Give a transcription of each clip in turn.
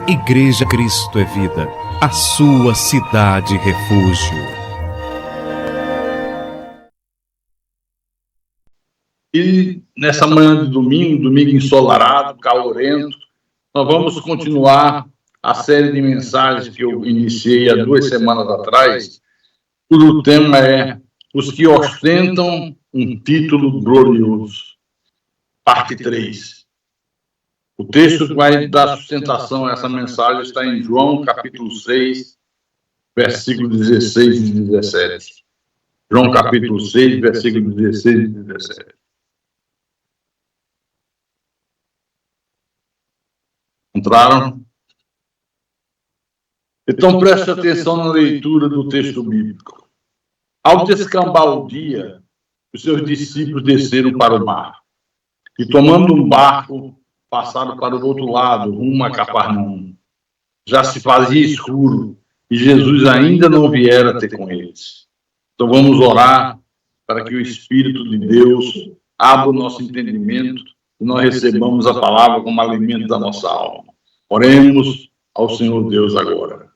Igreja Cristo é Vida, a sua cidade refúgio. E nessa manhã de domingo ensolarado, calorento, nós vamos continuar a série de mensagens que eu iniciei há 2 semanas atrás, cujo tema é Os que ostentam um título glorioso, parte 3. O texto que vai dar sustentação a essa mensagem está em João, capítulo 6, versículos 16 e 17. João, capítulo 6, versículos 16 e 17. Encontraram? Então preste atenção na leitura do texto bíblico. Ao descambar o dia, os seus discípulos desceram para o mar e, tomando um barco, passaram para o outro lado, rumo a Cafarnaum. Já se fazia escuro e Jesus ainda não viera ter com eles. Então vamos orar para que o Espírito de Deus abra o nosso entendimento e nós recebamos a palavra como alimento da nossa alma. Oremos ao Senhor Deus agora.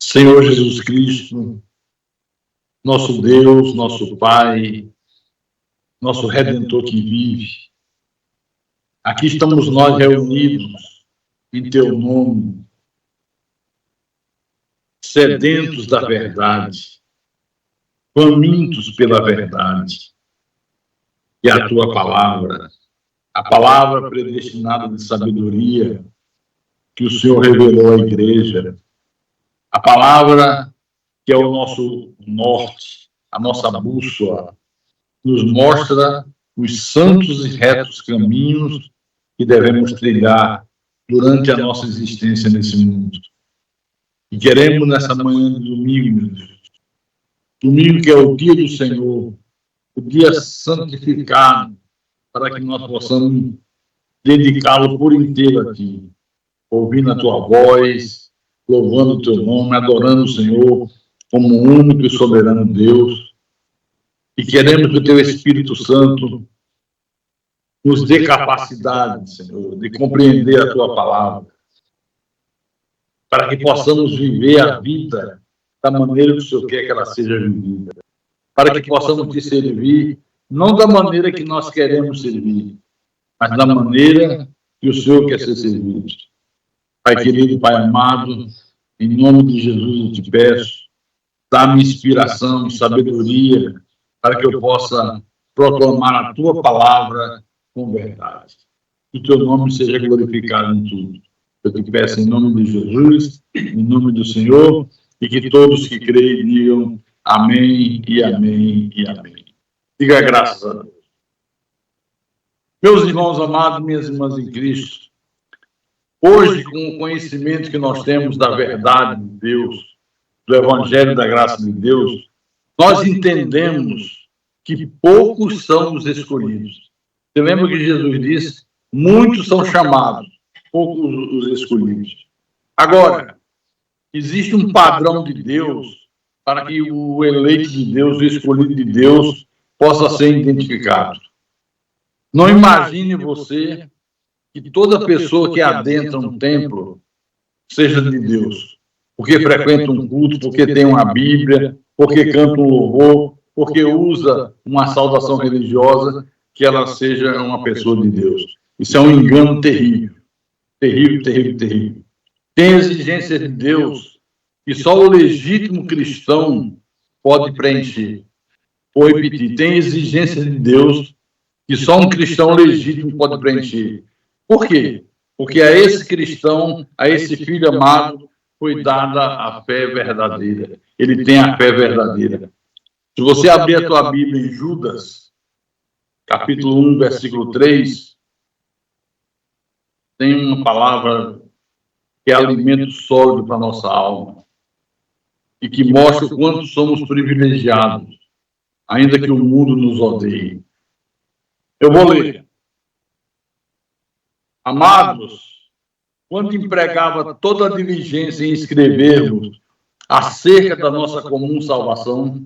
Senhor Jesus Cristo, nosso Deus, nosso Pai, nosso Redentor que vive, aqui estamos nós reunidos em Teu nome, sedentos da verdade, famintos pela verdade, e a Tua palavra, a palavra predestinada de sabedoria que o Senhor revelou à igreja, a palavra que é o nosso norte, a nossa bússola, nos mostra os santos e retos caminhos que devemos trilhar durante a nossa existência nesse mundo. E queremos nessa manhã de domingo que é o dia do Senhor, o dia santificado, para que nós possamos dedicá-lo por inteiro a Ti, ouvindo a Tua voz, louvando o Teu nome, adorando o Senhor como único e soberano Deus. E queremos que o Teu Espírito Santo nos dê capacidade, Senhor, de compreender a Tua palavra, para que possamos viver a vida da maneira que o Senhor quer que ela seja vivida, para que possamos Te servir, não da maneira que nós queremos servir, mas da maneira que o Senhor quer ser servido. Pai querido, Pai amado, em nome de Jesus eu Te peço, dá-me inspiração, sabedoria, para que eu possa proclamar a Tua palavra com verdade. Que o Teu nome seja glorificado em tudo. Eu Te peço em nome de Jesus, em nome do Senhor, e que todos que creem digam amém e amém e amém. Diga graças a Deus. Meus irmãos amados, minhas irmãs em Cristo, hoje, com o conhecimento que nós temos da verdade de Deus, do Evangelho da graça de Deus, nós entendemos que poucos são os escolhidos. Você lembra que Jesus disse? Muitos são chamados, poucos os escolhidos. Agora, existe um padrão de Deus para que o eleito de Deus, o escolhido de Deus, possa ser identificado. Não imagine você que toda pessoa que adentra um templo seja de Deus, porque frequenta um culto, porque tem uma Bíblia, porque canta um louvor, porque usa uma saudação religiosa, que ela seja uma pessoa de Deus. Isso é um engano terrível, terrível, terrível, terrível. Tem exigências de Deus que só o legítimo cristão pode preencher. Vou repetir, tem exigências de Deus que só um cristão legítimo pode preencher. Por quê? Porque a esse cristão, a esse filho amado, foi dada a fé verdadeira. Ele tem a fé verdadeira. Se você abrir a tua Bíblia em Judas, capítulo 1, versículo 3, tem uma palavra que é alimento sólido para a nossa alma e que mostra o quanto somos privilegiados, ainda que o mundo nos odeie. Eu vou ler. Amados, quando empregava toda a diligência em escrevermos acerca da nossa comum salvação,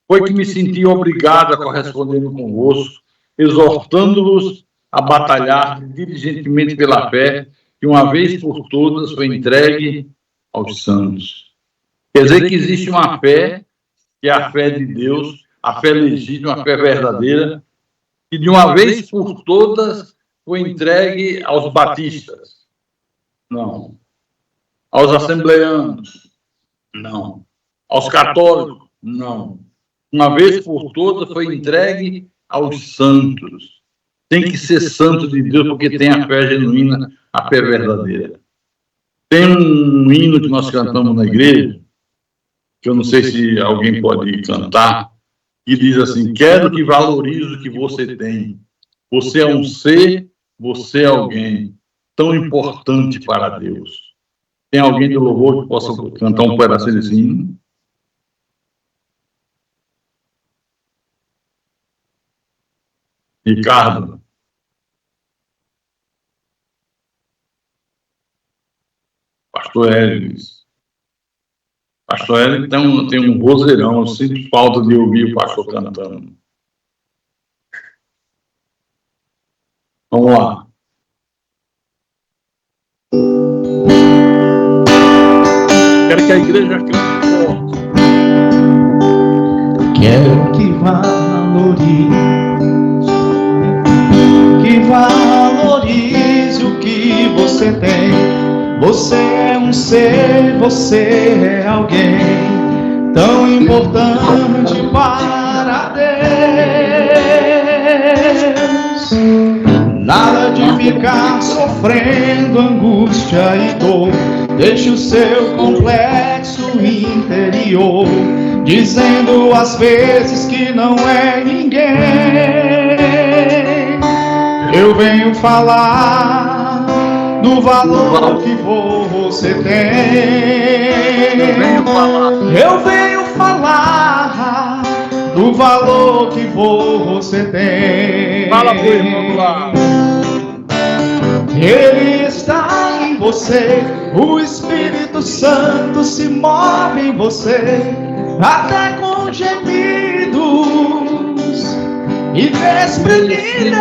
foi que me senti obrigado a corresponder convosco, exortando-vos a batalhar diligentemente pela fé, que uma vez por todas foi entregue aos santos. Quer dizer que existe uma fé, que é a fé de Deus, a fé legítima, a fé verdadeira, que de uma vez por todas foi entregue aos batistas. Não. Aos assembleanos. Não. Aos católicos. Não. Uma vez por todas foi entregue aos santos. Tem que ser santo de Deus, porque tem a fé genuína, a fé verdadeira. Tem um hino que nós cantamos na igreja, que eu não sei se alguém pode cantar, que diz assim: quero que valorize o que você tem. Você é um ser, você é alguém tão importante para Deus. Tem alguém do louvor que possa cantar um pedacinho desse hino? Ricardo. Pastor Hélio. Pastor Hélio tem um vozeirão, eu sinto falta de ouvir o pastor cantando. Vamos lá. Quero que a igreja cante forte. Quero que valorize o que você tem. Você é um ser, você é alguém tão importante para Deus. Nada de ficar sofrendo angústia e dor. Deixe o seu complexo interior, dizendo às vezes que não é ninguém. Eu venho falar do valor que você tem. Eu venho falar do valor que você tem. Fala pro irmão lá. Ele está em você, o Espírito Santo se move em você, até com gemidos inexprimíveis,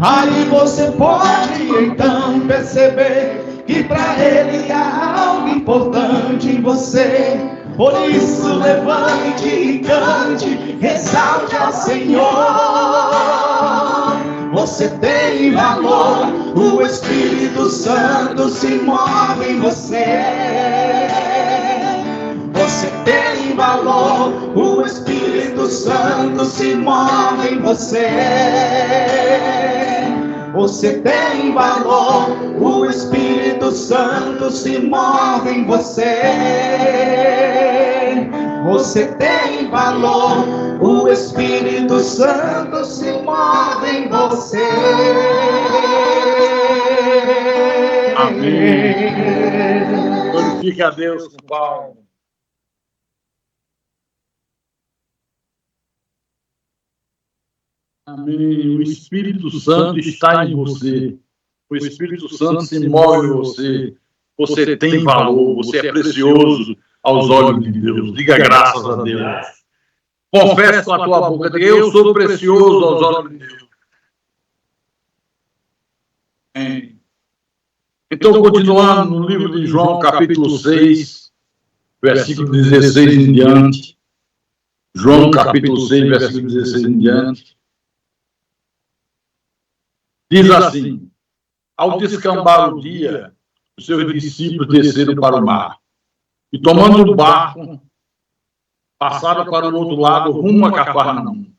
Aí você pode então perceber que para Ele há algo importante em você. Por isso levante e cante, exalte ao Senhor. Você tem valor, o Espírito Santo se move em você. Você tem valor, o Espírito Santo se move em você. Você tem valor, o Espírito Santo se move em você. Você tem valor, o Espírito Santo se move em você. Amém. Glorifique a Deus com palmas. Amém. O Espírito Santo está em você. O Espírito Santo se move em você. Você tem valor. Você é precioso aos olhos de Deus. Diga graças a Deus. Confesse com a tua boca. Diga: eu sou precioso aos olhos de Deus. Amém. Então, continuando no livro de João, capítulo 6, versículo 16 em diante. João, capítulo 6, versículo 16 em diante. Diz assim: ao descambar o dia, os seus discípulos desceram para o mar e, tomando o barco, passaram para o outro lado, rumo a Cafarnaum.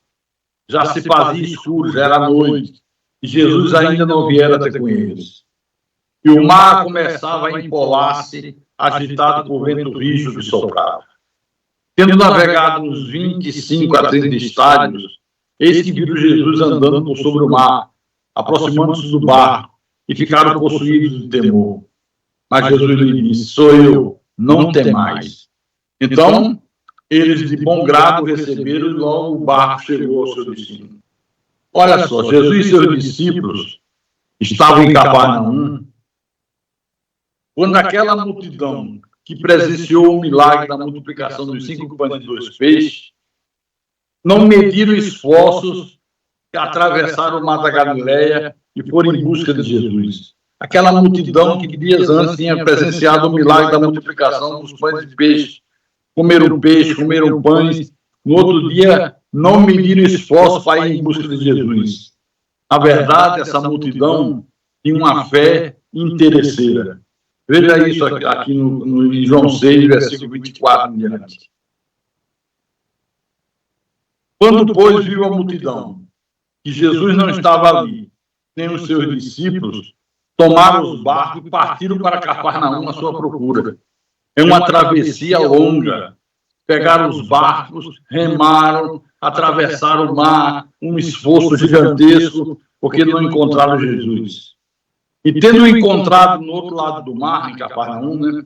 Já se fazia escuro, já era noite, e Jesus ainda não viera até com eles. E o mar começava a empolar-se, agitado por vento rijo que soprava. Tendo navegado uns 25 a 30 estádios, eis que viram Jesus andando por sobre o mar, aproximando-se do barco, e ficaram possuídos de temor. Mas Jesus lhe disse: sou eu, não temais. Então, eles de bom grado receberam e logo o barco chegou ao seu destino. Olha só, Jesus e seus discípulos estavam em Cafarnaum, quando aquela multidão que presenciou o milagre da multiplicação dos 5 pães e 2 peixes, não mediram esforços que atravessaram o mar da Galileia e foram em busca de Jesus. Aquela multidão que dias antes tinha presenciado o milagre da multiplicação dos pães e peixes, comeram peixe, comeram pães, no outro dia não mediram esforço para ir em busca de Jesus. Na verdade, essa multidão tinha uma fé interesseira. Veja isso aqui em João 6, versículo 24 em diante. Quando, pois, viu a multidão, que Jesus não estava ali, nem os seus discípulos, tomaram os barcos e partiram para Cafarnaum à sua procura. É uma travessia longa. Pegaram os barcos, remaram, atravessaram o mar, um esforço gigantesco, porque não encontraram Jesus. E tendo encontrado no outro lado do mar, em Cafarnaum, né,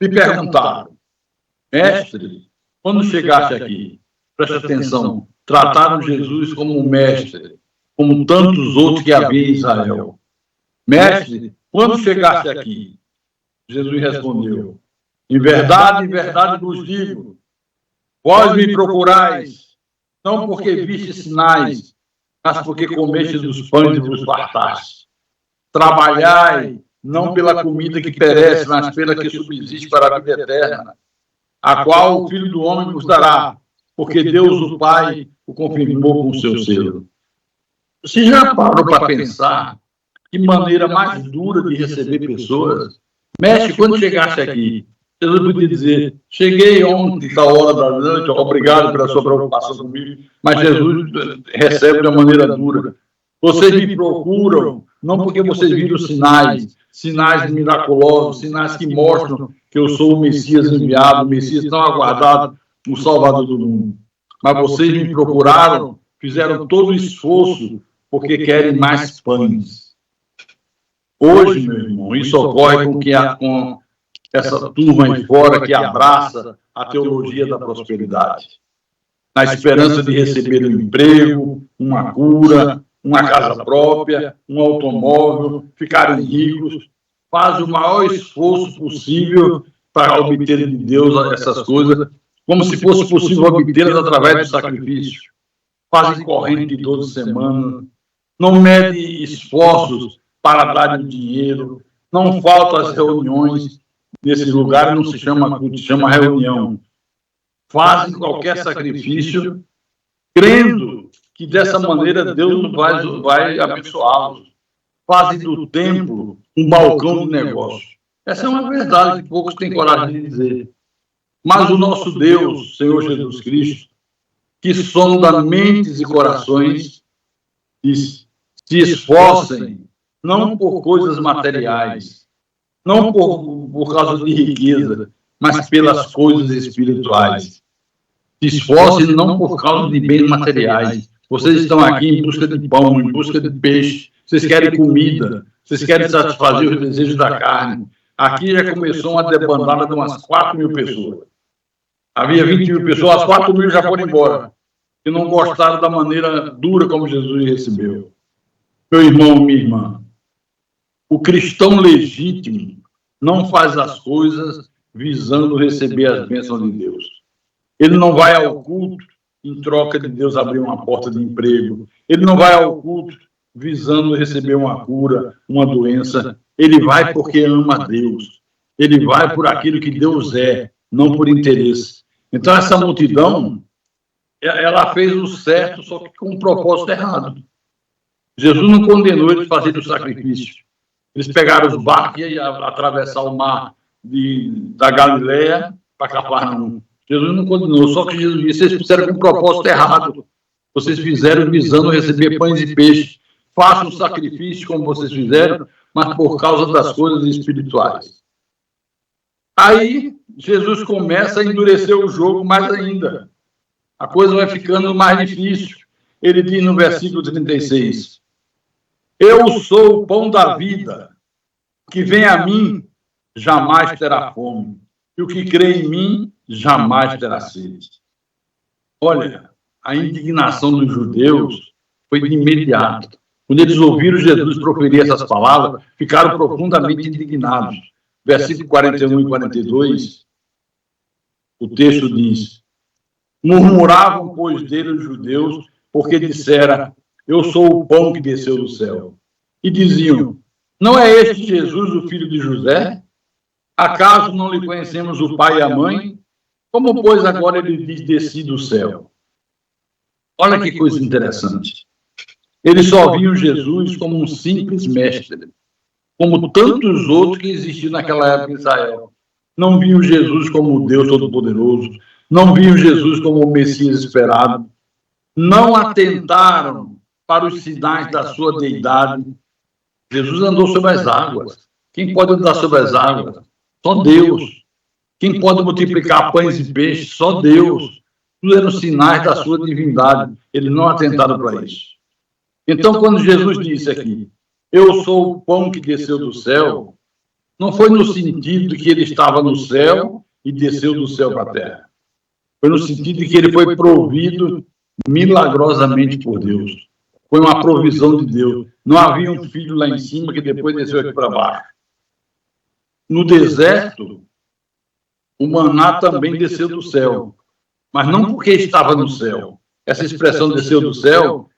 me perguntaram: mestre, quando chegaste aqui, presta atenção, trataram Jesus como um mestre, como tantos outros que havia em Israel. Mestre, quando chegaste aqui? Jesus respondeu: em verdade vos digo, vós me procurais, não porque viste sinais, mas porque comestes dos pães e vos fartastes. Trabalhai, não pela comida que perece, mas pela que subsiste para a vida eterna, a qual o Filho do Homem vos dará, porque Deus, o Pai, o confirmou com o seu selo. Você já parou para pensar que maneira mais dura de receber pessoas? Mestre, quando chegaste aqui, Jesus podia dizer: cheguei ontem, da hora da noite, obrigado pela sua preocupação comigo, mas Jesus recebe de uma maneira dura. Vocês me procuram, não porque vocês viram sinais miraculosos, sinais que mostram que eu sou o Messias enviado, o Messias tão aguardado, o Salvador do mundo. Mas vocês me procuraram, fizeram todo o esforço, porque querem mais pães. Hoje, meu irmão, isso ocorre com essa turma aí fora que abraça a teologia da prosperidade, na esperança de receber um emprego, uma cura, uma casa própria, um automóvel, ficarem ricos, faz o maior esforço possível para obter de Deus essas coisas, como se fosse possível obtê-las através do sacrifício. Fazem corrente toda semana, não medem esforços para dar dinheiro, não faltam as reuniões. Nesse lugar não se chama culto, se chama reunião. Fazem qualquer sacrifício, crendo que dessa maneira Deus vai abençoá-los. Fazem do templo um balcão de negócio. Essa é uma verdade que poucos têm coragem de dizer. Mas o nosso Deus, Senhor Jesus Cristo, que sonda mentes e corações, diz: se esforcem, não por coisas materiais, não por causa de riqueza, mas pelas coisas espirituais. Se esforcem não por causa de bens materiais. Vocês estão aqui em busca de pão, em busca de peixe, vocês querem comida, vocês querem satisfazer os desejos da carne. Aqui já começou uma debandada de umas 4.000 pessoas. Havia 20.000 pessoas, as 4.000 já foram embora, e não gostaram da maneira dura como Jesus recebeu. Meu irmão, minha irmã, o cristão legítimo não faz as coisas visando receber as bênçãos de Deus. Ele não vai ao culto em troca de Deus abrir uma porta de emprego. Ele não vai ao culto visando receber uma cura, uma doença. Ele vai porque ama a Deus. Ele vai por aquilo que Deus é, não por interesse. Então, essa multidão, ela fez o certo, só que com um propósito errado. Jesus não condenou eles a fazer o sacrifício. Eles pegaram os barcos e iam atravessar o mar da Galileia para Cafarnaum. Jesus não condenou, só que Jesus disse: vocês fizeram com um propósito errado. Vocês fizeram visando receber pães e peixes. Façam sacrifício como vocês fizeram, mas por causa das coisas espirituais. Aí, Jesus começa a endurecer o jogo mais ainda. A coisa vai ficando mais difícil. Ele diz no versículo 36, eu sou o pão da vida. O que vem a mim jamais terá fome. E o que crê em mim jamais terá sede. Olha, a indignação dos judeus foi de imediato. Quando eles ouviram Jesus proferir essas palavras, ficaram profundamente indignados. Versículo 41 e 42, o texto diz, murmuravam, pois, dele os judeus, porque dissera, eu sou o pão que desceu do céu. E diziam, não é este Jesus, o filho de José? Acaso não lhe conhecemos o pai e a mãe? Como, pois, agora ele diz, desci do céu? Olha que coisa interessante. Eles só viam Jesus como um simples mestre, como tantos outros que existiam naquela época em Israel. Não viam Jesus como o Deus Todo-Poderoso, não viam Jesus como o Messias esperado, não atentaram para os sinais da sua deidade. Jesus andou sobre as águas. Quem pode andar sobre as águas? Só Deus. Quem pode multiplicar pães e peixes? Só Deus. Tudo eram sinais da sua divindade. Eles não atentaram para isso. Então, quando Jesus disse aqui, eu sou o pão que desceu do céu, não foi no sentido de que ele estava no céu e desceu do céu para a terra. Foi no sentido de que ele foi provido milagrosamente por Deus. Foi uma provisão de Deus. Não havia um filho lá em cima que depois desceu aqui para baixo. No deserto, o maná também desceu do céu, mas não porque estava no céu. Essa expressão desceu do céu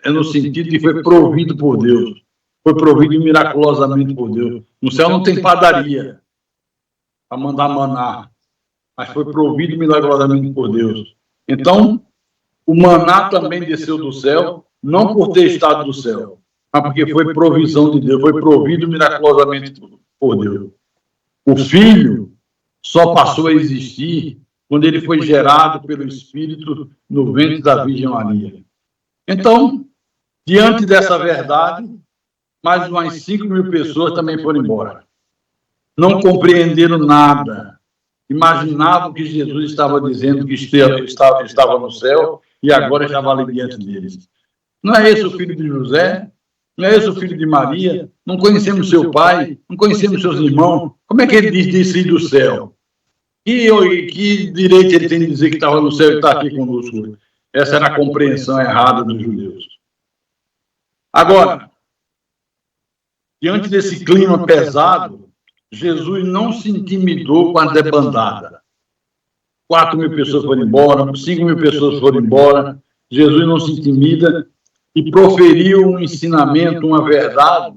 é no sentido de que foi provido por Deus. Foi provido miraculosamente por Deus. No céu não tem padaria para mandar maná, mas foi provido milagrosamente por Deus. Então, o maná também desceu do céu, não por ter estado do céu, mas porque foi provisão de Deus, foi provido miraculosamente por Deus. O Filho só passou a existir quando ele foi gerado pelo Espírito no ventre da Virgem Maria. Então, diante dessa verdade, mais umas 5.000 pessoas também foram embora. Não compreenderam nada. Imaginavam que Jesus estava dizendo que estava no céu e agora estava ali diante deles. Não é esse o filho de José? Não é esse o filho de Maria? Não conhecemos seu pai? Não conhecemos seus irmãos? Como é que ele diz desci do céu? Que direito ele tem de dizer que estava no céu e está aqui conosco? Essa era a compreensão errada dos judeus. Agora, diante desse clima pesado, Jesus não se intimidou com a debandada. 4.000 pessoas foram embora, 5.000 pessoas foram embora. Jesus não se intimida e proferiu um ensinamento, uma verdade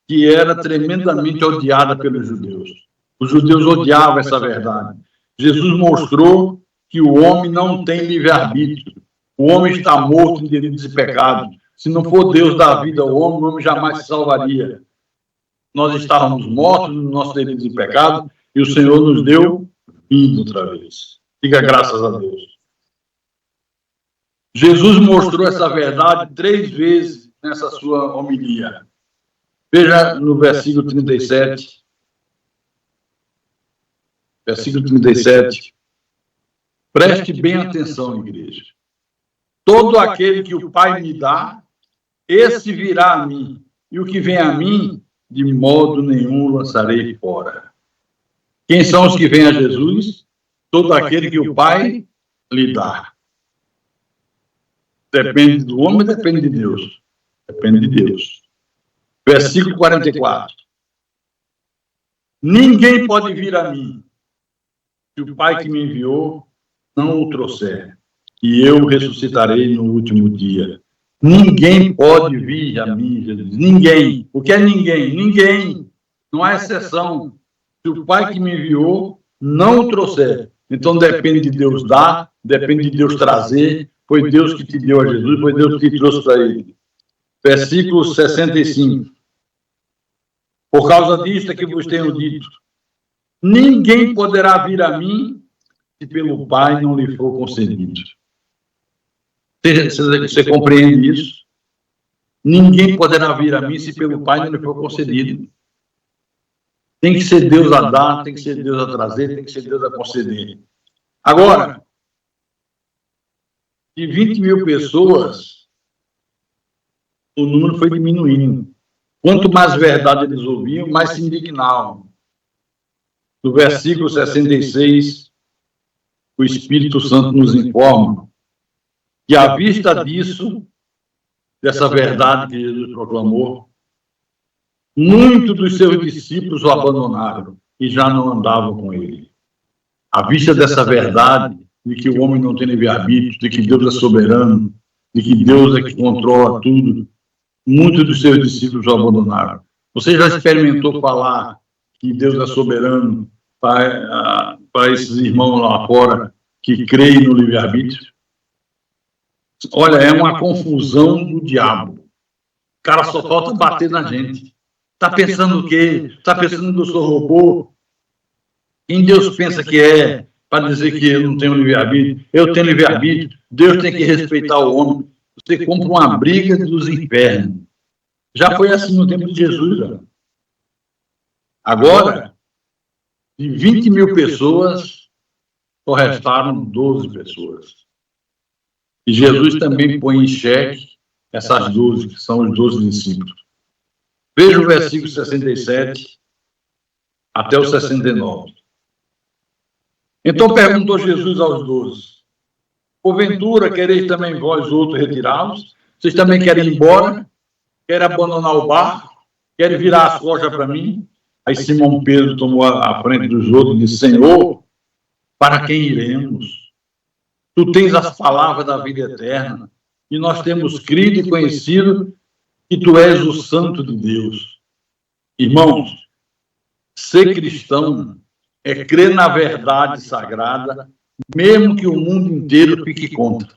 que era tremendamente odiada pelos judeus. Os judeus odiavam essa verdade. Jesus mostrou que o homem não tem livre-arbítrio. O homem está morto em delitos e pecados. Se não for Deus dar vida ao homem, o homem jamais se salvaria. Nós estávamos mortos nos nossos delitos e pecados e o Senhor nos deu vida outra vez. Diga graças a Deus. Jesus mostrou essa verdade 3 vezes nessa sua homilia. Veja no versículo 37. Versículo 37. Preste bem atenção, igreja. Todo aquele que o Pai me dá, esse virá a mim. E o que vem a mim, de modo nenhum lançarei fora. Quem são os que vêm a Jesus? Todo aquele que o Pai lhe dá. Depende do homem, depende de Deus. Depende de Deus. Versículo 44. Ninguém pode vir a mim, se o Pai que me enviou não o trouxer, e eu ressuscitarei no último dia. Ninguém pode vir a mim, Jesus. Ninguém. O que é ninguém? Ninguém. Não há exceção. Se o Pai que me enviou não o trouxer, então depende de Deus dar, depende de Deus trazer. Foi Deus que te deu a Jesus, foi Deus que te trouxe para ele. Versículo 65. Por causa disto é que vos tenho dito, ninguém poderá vir a mim se pelo Pai não lhe for concedido. Você compreende isso? Ninguém poderá vir a mim se pelo Pai não lhe for concedido. Tem que ser Deus a dar, tem que ser Deus a trazer, tem que ser Deus a conceder. Agora, de 20 mil pessoas, o número foi diminuindo. Quanto mais verdade eles ouviam, mais se indignavam. No versículo 66, o Espírito Santo nos informa que, à vista disso, dessa verdade que Jesus proclamou, muitos dos seus discípulos o abandonaram e já não andavam com ele. À vista dessa verdade, de que o homem não tem livre-arbítrio, de que Deus é soberano, de que Deus é que controla tudo, muitos dos seus discípulos o abandonaram. Você já experimentou falar que Deus é soberano para esses irmãos lá fora que creem no livre-arbítrio? Olha, é uma confusão do diabo. O cara só falta bater na gente. Está pensando o quê? Está pensando que eu sou robô? Quem Deus pensa que é para dizer que eu não tenho livre-arbítrio? Eu tenho livre-arbítrio. Deus tem que respeitar o homem. Você compra uma briga dos infernos. Já foi assim no tempo de Jesus. Já. Agora, de 20 mil pessoas, só restaram 12 pessoas. E Jesus também põe em xeque essas 12, que são os 12 discípulos. Veja o versículo 67 até o 69. Então perguntou Jesus aos 12: porventura quereis também vós outros retirá-los? Vocês também querem ir embora? Querem abandonar o barco? Querem virar as costas para mim? Aí Simão Pedro tomou a frente dos outros e disse: Senhor, para quem iremos? Tu tens as palavras da vida eterna, e nós temos crido e conhecido que tu és o Santo de Deus. Irmãos, ser cristão é crer na verdade sagrada, mesmo que o mundo inteiro fique contra.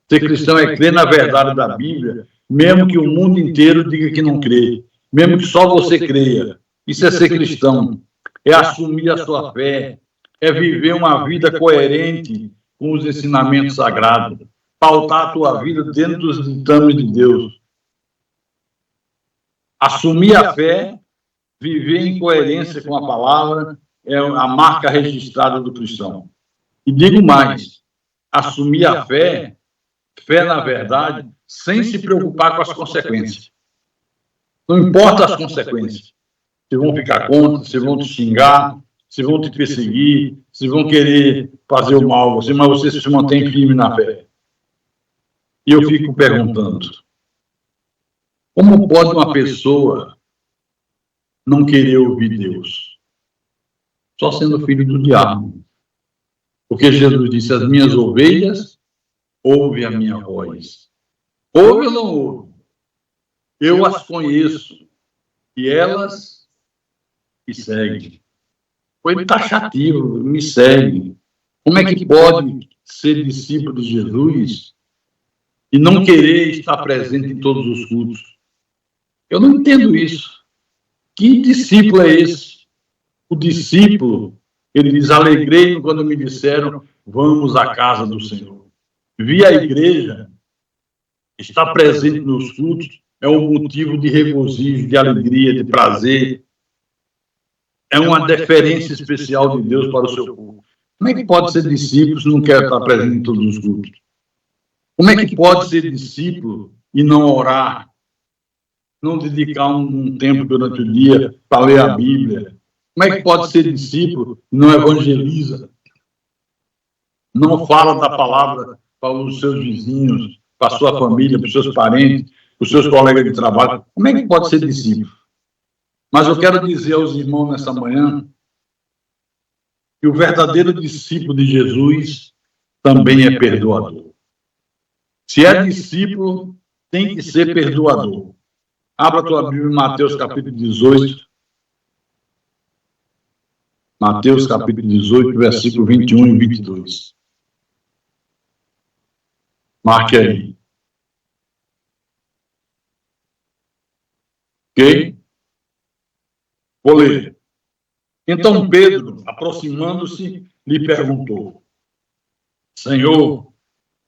Ser cristão é crer na verdade da Bíblia, mesmo que o mundo inteiro diga que não crê, mesmo que só você creia. Isso é ser cristão, é assumir a sua fé, é viver uma vida coerente com os ensinamentos sagrados, pautar a tua vida dentro dos ditames de Deus. Assumir a fé, viver em coerência com a palavra, é a marca registrada do cristão. E digo mais, assumir a fé, fé na verdade, sem se preocupar com as consequências. Não importa as consequências. Se vão ficar contra, se vão te xingar, se vão te perseguir, se vão querer fazer o mal a você, mas você se mantém firme na fé. E eu fico perguntando, como pode uma pessoa não querer ouvir Deus? Só sendo filho do diabo. Porque Jesus disse: as minhas ovelhas ouvem a minha voz. Ouve ou não ouve? Eu as conheço e elas me seguem. Foi taxativo, me segue. Como é que pode ser discípulo de Jesus e não querer estar presente em todos os cultos? Eu não entendo isso. Que discípulo é esse? O discípulo, ele diz: alegrei-me quando me disseram, vamos à casa do Senhor. Vi a igreja, estar presente nos cultos, é um motivo de regozijo, de alegria, de prazer. É uma deferência especial de Deus para o seu povo. Como é que pode ser discípulo se não quer estar presente em todos os cultos? Como é que pode ser discípulo e não orar? Não dedicar um tempo durante o dia para ler a Bíblia? Como é que pode ser discípulo e não evangeliza? Não fala da palavra para os seus vizinhos, para a sua família, para os seus parentes, para os seus colegas de trabalho? Como é que pode ser discípulo? Mas eu quero dizer aos irmãos nessa manhã que o verdadeiro discípulo de Jesus também é perdoador. Se é discípulo, tem que ser perdoador. Abra a tua Bíblia em Mateus capítulo 18. Mateus capítulo 18, versículo 21 e 22. Marque aí. Ok? Vou ler. Então Pedro, aproximando-se, lhe perguntou: Senhor,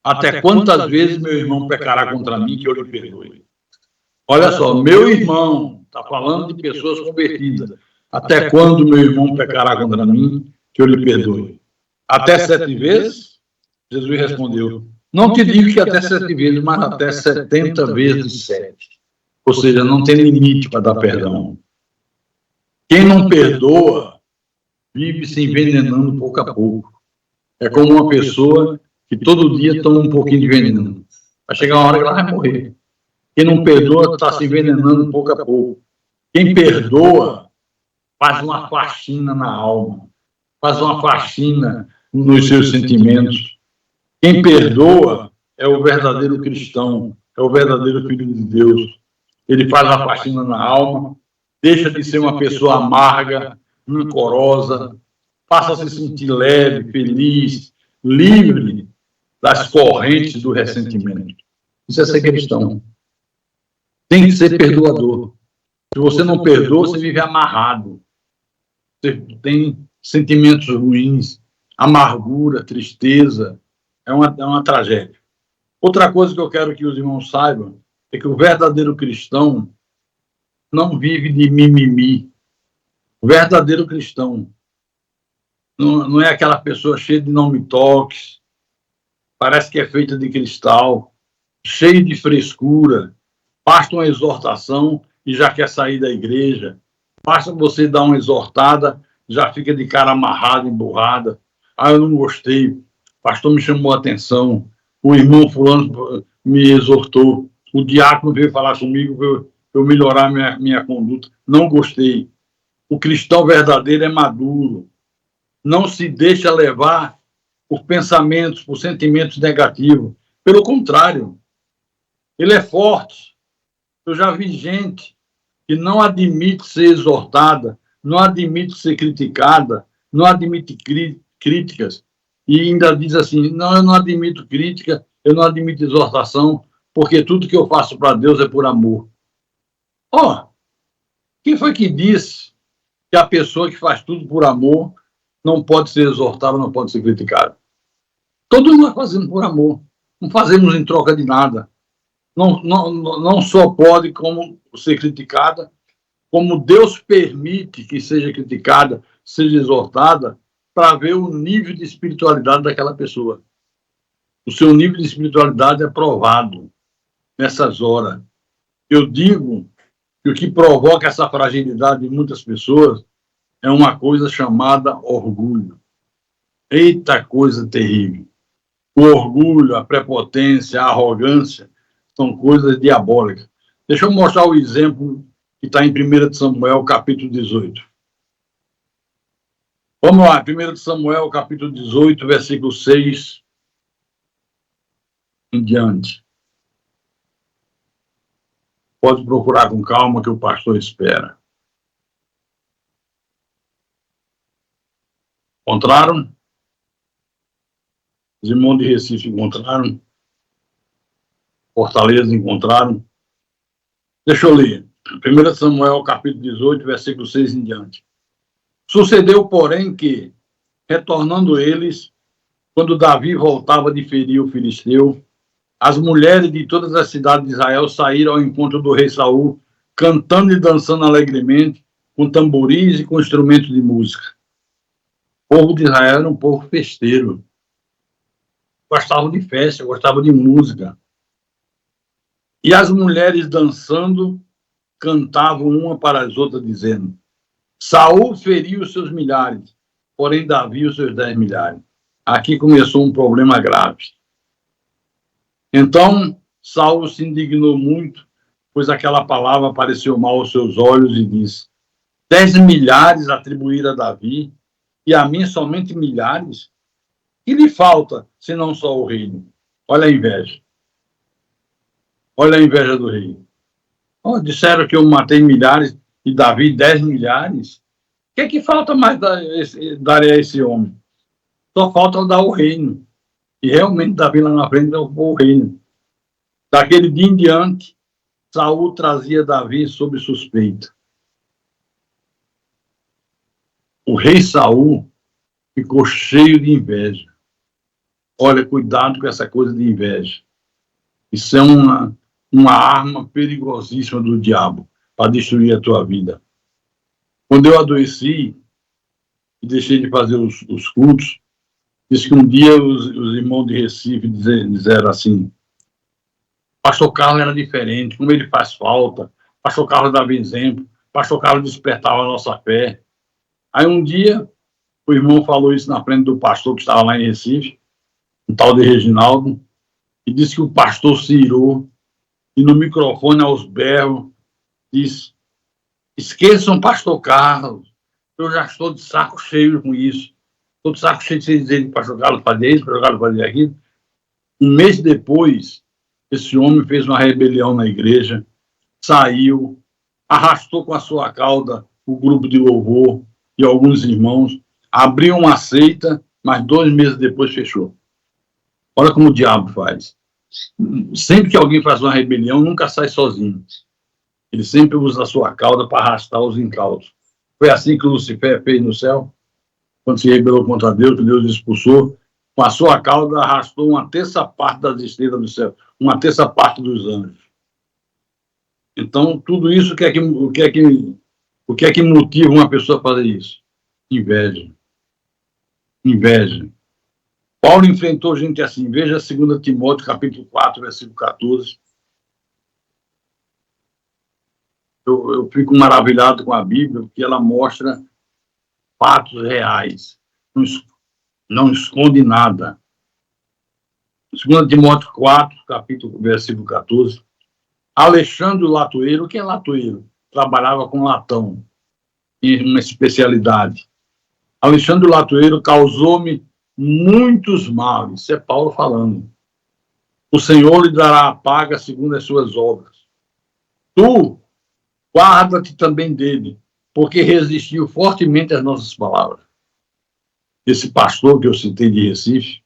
Até quantas vezes meu irmão pecará contra mim que eu lhe perdoe? Olha só, meu irmão, está falando de pessoas convertidas. Até quando meu irmão pecará contra mim que eu lhe perdoe? Até 7 vezes? Jesus respondeu, não te digo que até 7 vezes, mas até 70 vezes 7. Ou seja, não tem limite para dar perdão. Quem não perdoa, vive se envenenando pouco a pouco. É como uma pessoa que todo dia toma um pouquinho de veneno. Vai chegar uma hora que ela vai morrer. Quem não perdoa está se envenenando pouco a pouco. Quem perdoa faz uma faxina na alma, faz uma faxina nos seus sentimentos. Quem perdoa é o verdadeiro cristão, é o verdadeiro filho de Deus. Ele faz a faxina na alma, deixa de ser uma pessoa amarga, rancorosa, passa a se sentir leve, feliz, livre das correntes do ressentimento. Isso é ser cristão. Tem que ser perdoador. Se você não perdoa, você vive amarrado. Você tem sentimentos ruins, amargura, tristeza. É uma tragédia. Outra coisa que eu quero que os irmãos saibam é que o verdadeiro cristão não vive de mimimi. O verdadeiro cristão não é aquela pessoa cheia de não-me-toques, parece que é feita de cristal, cheia de frescura, basta uma exortação e já quer sair da igreja, basta você dar uma exortada, já fica de cara amarrada, emburrada. Ah, eu não gostei, o pastor me chamou a atenção, o irmão fulano me exortou, o diácono veio falar comigo para eu melhorar minha conduta. Não gostei. O cristão verdadeiro é maduro, não se deixa levar por pensamentos, por sentimentos negativos. Pelo contrário, ele é forte. Eu já vi gente que não admite ser exortada, não admite ser criticada, não admite críticas, e ainda diz assim, não, eu não admito crítica, eu não admito exortação, porque tudo que eu faço para Deus é por amor. Quem foi que disse que a pessoa que faz tudo por amor não pode ser exortada, não pode ser criticada? Todos nós fazemos por amor, não fazemos em troca de nada. Não só pode como ser criticada, como Deus permite que seja criticada, seja exortada, para ver o nível de espiritualidade daquela pessoa. O seu nível de espiritualidade é provado nessas horas. Eu digo que o que provoca essa fragilidade de muitas pessoas é uma coisa chamada orgulho. Eita, coisa terrível. O orgulho, a prepotência, a arrogância são coisas diabólicas. Deixa eu mostrar o exemplo que está em 1 Samuel, capítulo 18. Vamos lá, 1 Samuel, capítulo 18, versículo 6 em diante. Pode procurar com calma que o pastor espera. Encontraram? Os irmãos de Recife encontraram? Fortaleza encontraram? Deixa eu ler. 1 Samuel, capítulo 18, versículo 6 em diante. Sucedeu, porém, que, retornando eles, quando Davi voltava de ferir o filisteu, as mulheres de todas as cidades de Israel saíram ao encontro do rei Saul, cantando e dançando alegremente, com tamboris e com instrumentos de música. O povo de Israel era um povo festeiro. Gostavam de festa, gostavam de música. E as mulheres dançando, cantavam uma para as outras, dizendo: Saul feriu os seus milhares, porém Davi os seus 10 milhares. Aqui começou um problema grave. Então, Saul se indignou muito, pois aquela palavra pareceu mal aos seus olhos e disse: 10 milhares atribuir a Davi, e a mim somente milhares? Que lhe falta, senão só o reino? Olha a inveja. Olha a inveja do rei. Disseram que eu matei milhares e Davi 10 milhares? O que é que falta mais dar a esse homem? Só falta dar o reino. E realmente Davi lá na frente deu o reino. Daquele dia em diante, Saul trazia Davi sob suspeita. O rei Saul ficou cheio de inveja. Olha, cuidado com essa coisa de inveja. Isso é uma arma perigosíssima do diabo para destruir a tua vida. Quando eu adoeci e deixei de fazer os cultos, disse que um dia os irmãos de Recife disseram assim: Pastor Carlos era diferente, como ele faz falta, Pastor Carlos dava exemplo, Pastor Carlos despertava a nossa fé. Aí um dia, o irmão falou isso na frente do pastor que estava lá em Recife, um tal de Reginaldo, e disse que o pastor se irou, e no microfone, aos berros, disse: esqueçam Pastor Carlos, eu já estou de saco cheio com isso. Estou de saco cheio de vocês dizerem que o Pastor Carlos fazia isso, o Pastor Carlos fazia aquilo. Um mês depois, esse homem fez uma rebelião na igreja, saiu, arrastou com a sua cauda o grupo de louvor e alguns irmãos, abriu uma seita, mas 2 meses depois fechou. Olha como o diabo faz. Sempre que alguém faz uma rebelião, nunca sai sozinho. Ele sempre usa a sua cauda para arrastar os incautos. Foi assim que Lucifer fez no céu, quando se rebelou contra Deus, que Deus expulsou. Com a sua cauda, arrastou 1/3 das estrelas do céu, 1/3 dos anjos. Então, tudo isso, o que é que motiva uma pessoa a fazer isso? Inveja. Inveja. Paulo enfrentou gente assim. Veja 2 Timóteo, capítulo 4, versículo 14. Eu fico maravilhado com a Bíblia, porque ela mostra fatos reais. Não esconde nada. 2 Timóteo 4, capítulo, versículo 14. Alexandre o latoeiro, o que é latoeiro? Trabalhava com latão, em uma especialidade. Alexandre o latoeiro causou-me muitos males. Isso é Paulo falando. O Senhor lhe dará a paga segundo as suas obras. Tu, guarda-te também dele, porque resistiu fortemente às nossas palavras. Esse pastor que eu citei de Recife,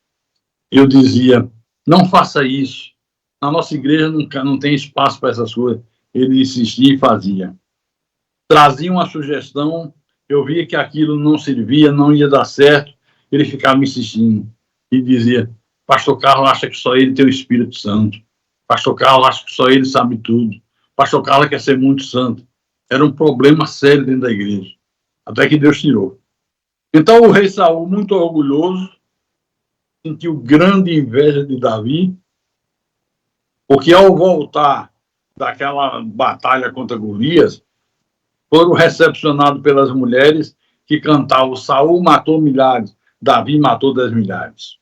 eu dizia: não faça isso. Na nossa igreja não tem espaço para essas coisas. Ele insistia e fazia. Trazia uma sugestão, eu via que aquilo não servia, não ia dar certo, ele ficava me insistindo e dizia: Pastor Carlos acha que só ele tem o Espírito Santo. Pastor Carlos acha que só ele sabe tudo. Pastor Carlos quer ser muito santo. Era um problema sério dentro da igreja. Até que Deus tirou. Então o rei Saul, muito orgulhoso, sentiu grande inveja de Davi, porque ao voltar daquela batalha contra Golias, foram recepcionados pelas mulheres que cantavam: Saul matou milhares, Davi matou 10 milhares.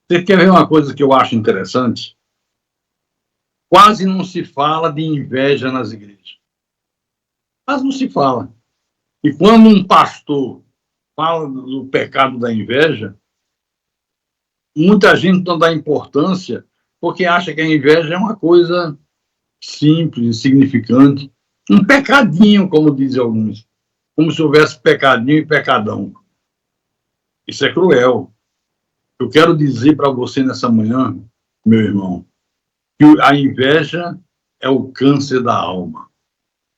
Você quer ver uma coisa que eu acho interessante? Quase não se fala de inveja nas igrejas. Quase não se fala. E quando um pastor fala do pecado da inveja, muita gente não dá importância, porque acha que a inveja é uma coisa simples, insignificante, um pecadinho, como dizem alguns, como se houvesse pecadinho e pecadão. Isso é cruel. Eu quero dizer para você nessa manhã, meu irmão, que a inveja é o câncer da alma.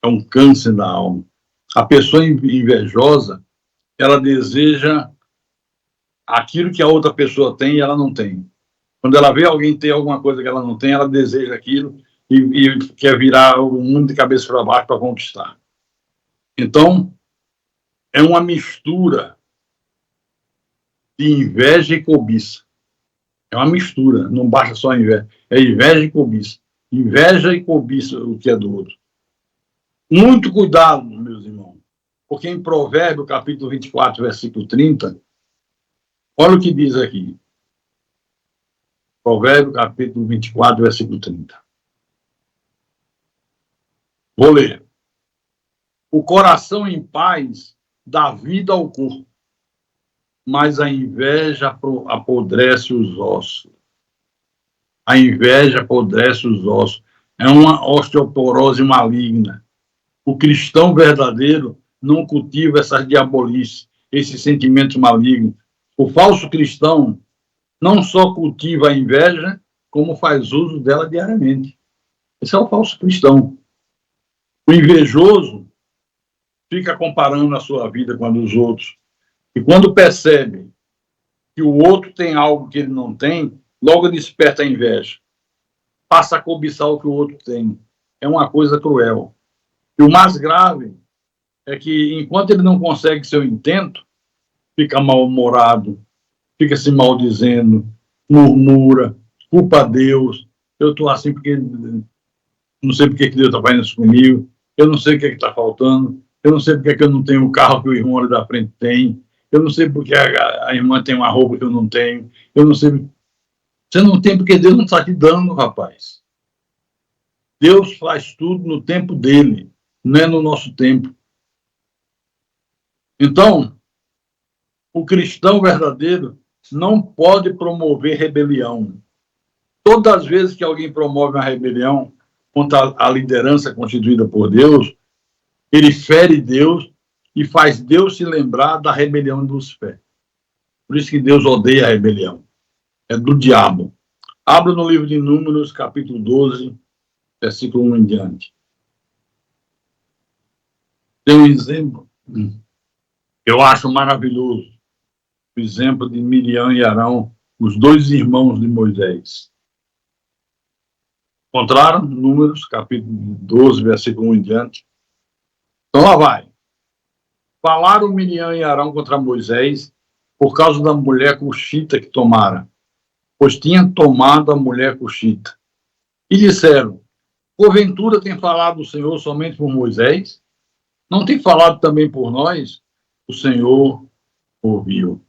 É um câncer da alma. A pessoa invejosa, ela deseja aquilo que a outra pessoa tem e ela não tem. Quando ela vê alguém ter alguma coisa que ela não tem, ela deseja aquilo e quer virar o mundo de cabeça para baixo para conquistar. Então, é uma mistura de inveja e cobiça. É uma mistura, não basta só inveja. É inveja e cobiça. Inveja e cobiça o que é do outro. Muito cuidado, meus irmãos, porque em Provérbios, capítulo 24, versículo 30, olha o que diz aqui. Provérbios, capítulo 24, versículo 30. Vou ler. O coração em paz dá vida ao corpo, mas a inveja apodrece os ossos. A inveja apodrece os ossos. É uma osteoporose maligna. O cristão verdadeiro não cultiva essas diabolices, esses sentimentos malignos. O falso cristão não só cultiva a inveja, como faz uso dela diariamente. Esse é o falso cristão. O invejoso fica comparando a sua vida com a dos outros. E quando percebe que o outro tem algo que ele não tem, logo desperta a inveja. Passa a cobiçar o que o outro tem. É uma coisa cruel. E o mais grave é que, enquanto ele não consegue seu intento, fica mal-humorado, fica se maldizendo, murmura, culpa a Deus. Eu estou assim porque não sei porque que Deus está fazendo isso comigo, eu não sei o que está faltando, eu não sei porque que eu não tenho o carro que o irmão ali da frente tem, eu não sei porque a irmã tem uma roupa que eu não tenho, eu não sei. Você não tem porque Deus não está te dando, rapaz. Deus faz tudo no tempo dele, não é no nosso tempo. Então, o cristão verdadeiro não pode promover rebelião. Todas as vezes que alguém promove uma rebelião contra a liderança constituída por Deus, ele fere Deus e faz Deus se lembrar da rebelião de Lúcifer. Por isso que Deus odeia a rebelião. É do diabo. Abra no livro de Números, capítulo 12, versículo 1 em diante. Tem um exemplo que eu acho maravilhoso. O exemplo de Miriam e Arão, os dois irmãos de Moisés. Encontraram? Números, capítulo 12, versículo 1 em diante. Então lá vai. Falaram Miriam e Arão contra Moisés por causa da mulher cuxita que tomara, pois tinha tomado a mulher cuxita. E disseram, porventura tem falado o Senhor somente por Moisés? Não tem falado também por nós? O Senhor ouviu.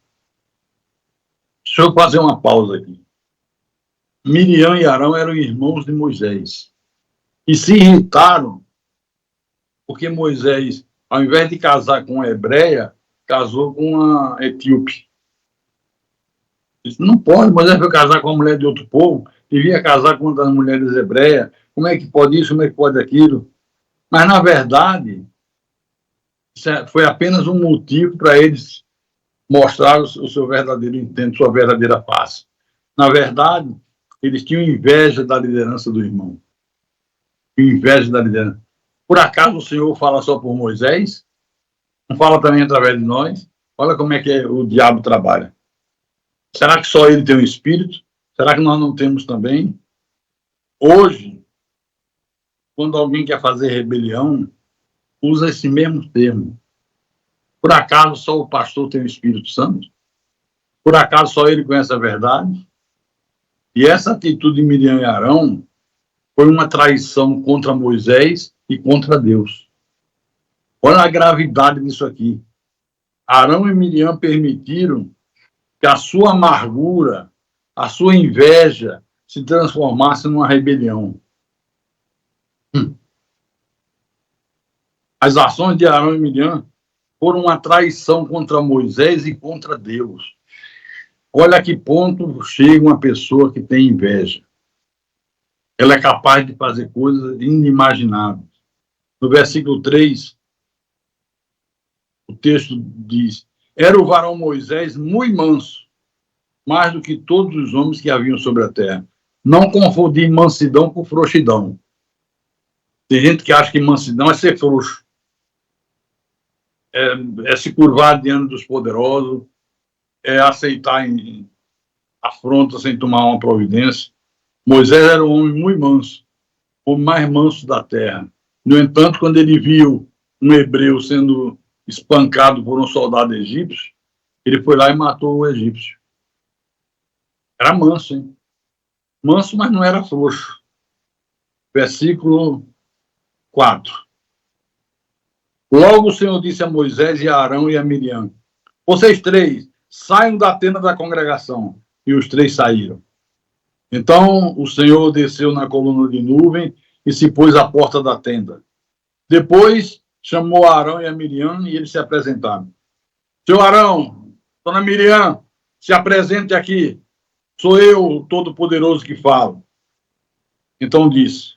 Deixa eu fazer uma pausa aqui. Miriam e Arão eram irmãos de Moisés. E se irritaram porque Moisés, ao invés de casar com uma hebreia, casou com uma etíope. Disse, não pode, Moisés foi casar com uma mulher de outro povo, devia casar com uma das mulheres hebreias. Como é que pode isso, como é que pode aquilo? Mas, na verdade, foi apenas um motivo para eles mostrar o seu verdadeiro intento, sua verdadeira face. Na verdade, eles tinham inveja da liderança do irmão. Inveja da liderança. Por acaso o Senhor fala só por Moisés? Não fala também através de nós? Olha como é que o diabo trabalha. Será que só ele tem um espírito? Será que nós não temos também? Hoje, quando alguém quer fazer rebelião, usa esse mesmo termo. Por acaso só o pastor tem o Espírito Santo? Por acaso só ele conhece a verdade? E essa atitude de Miriam e Arão foi uma traição contra Moisés e contra Deus. Olha a gravidade disso aqui. Arão e Miriam permitiram que a sua amargura, a sua inveja se transformasse numa rebelião. As ações de Arão e Miriam foram uma traição contra Moisés e contra Deus. Olha a que ponto chega uma pessoa que tem inveja. Ela é capaz de fazer coisas inimagináveis. No versículo 3, o texto diz, era o varão Moisés muito manso, mais do que todos os homens que haviam sobre a terra. Não confundir mansidão com frouxidão. Tem gente que acha que mansidão é ser frouxo. É se curvar diante dos poderosos, é aceitar afronta sem tomar uma providência. Moisés era um homem muito manso, o homem mais manso da terra. No entanto, quando ele viu um hebreu sendo espancado por um soldado egípcio, ele foi lá e matou o egípcio. Era manso, hein? Manso, mas não era frouxo. Versículo 4. Logo o Senhor disse a Moisés e a Arão e a Miriam, vocês três, saiam da tenda da congregação. E os três saíram. Então o Senhor desceu na coluna de nuvem e se pôs à porta da tenda. Depois chamou a Arão e a Miriam e eles se apresentaram. Seu Arão, dona Miriam, se apresente aqui. Sou eu, o Todo-Poderoso, que falo. Então disse,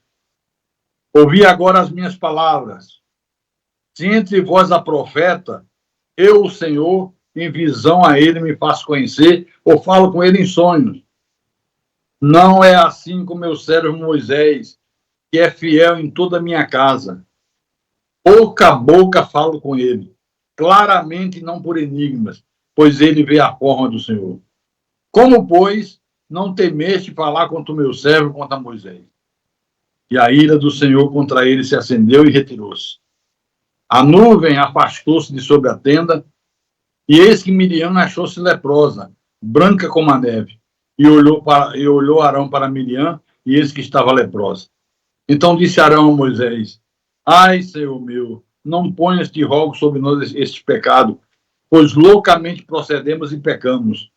ouvi agora as minhas palavras. Se entre vós há profeta, eu, o Senhor, em visão a ele me faço conhecer, ou falo com ele em sonhos. Não é assim com meu servo Moisés, que é fiel em toda a minha casa. Boca a boca falo com ele, claramente não por enigmas, pois ele vê a forma do Senhor. Como, pois, não temeste falar contra o meu servo, contra Moisés? E a ira do Senhor contra ele se acendeu e retirou-se. A nuvem afastou-se de sobre a tenda, e eis que Miriam achou-se leprosa, branca como a neve. E olhou Arão para Miriam, e eis que estava leprosa. Então disse Arão a Moisés: Ai, Senhor meu, não ponhas de rogo sobre nós este pecado, pois loucamente procedemos e pecamos.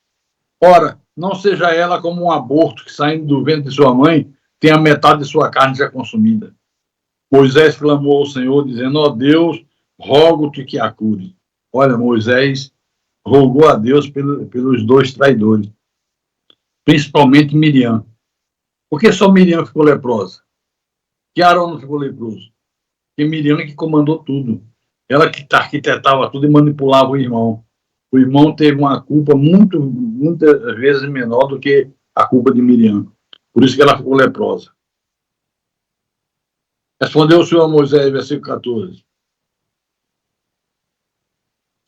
Ora, não seja ela como um aborto que, saindo do ventre de sua mãe, tem a metade de sua carne já consumida. Moisés clamou ao Senhor, dizendo: Ó Deus, rogo-te que a cure. Olha, Moisés rogou a Deus pelos dois traidores, principalmente Miriam. Por que só Miriam ficou leprosa? Que Arão não ficou leproso? Porque Miriam é que comandou tudo. Ela que arquitetava tudo e manipulava o irmão. O irmão teve uma culpa muitas vezes menor do que a culpa de Miriam. Por isso que ela ficou leprosa. Respondeu o Senhor a Moisés, versículo 14.